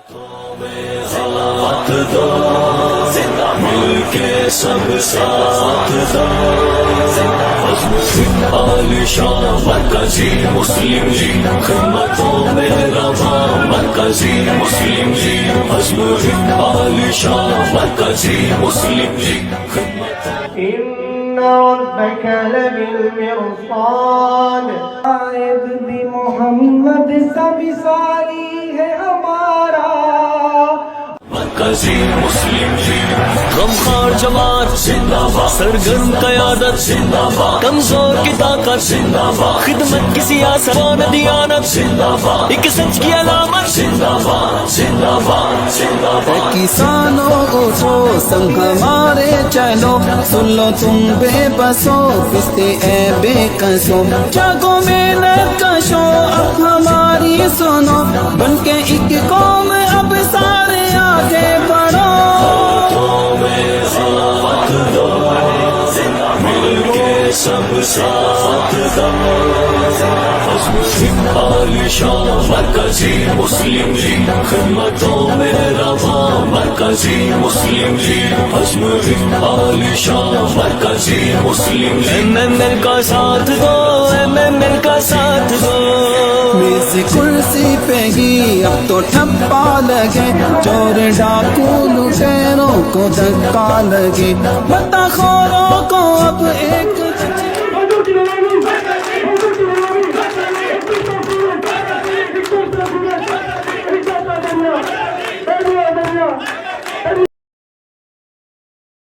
ساتھ دو مل کے سب ساتھ دو عالیشان مرکزی مسلم لیگ خدمتوں میں رواں مرکزی مسلم لیگ عزم عالیشان مرکزی مسلم لیگ خدمتوں إن ربك لبالمرصاد عائد بھی محمد سب ساری ہے ہمارا مرکزی مسلم لیگ غمخوار جماعت زندہ باد سرگرم قیادت زندہ باد کمزور کی طاقت زندہ باد خدمت کی سیاست و دیانت زندہ باد ایک سچ کی علامت زندہ باد زندہ باد زندہ باد کسانوں اٹھو سنگ ہمارے چلو سن لو تم بے بسو پستے اے بے کسو جاگو محنت کشو اب ہماری سنو بن کے ایک قوم اب سارے آگے بڑھو ہاتھ دو مل کے سب ساتھ دو عالیشان مرکزی مسلم لیگ خدمتوں میں رواں مرکزی مسلم لیگ عزم عالیشان مرکزی مسلم لیگ MML کا ساتھ دو MML کا ساتھ دو میز کرسی پہ ہی اب تو ٹھپا لگے چور ڈاکو لٹیروں کو دھکا لگے بتا خوروں کو اب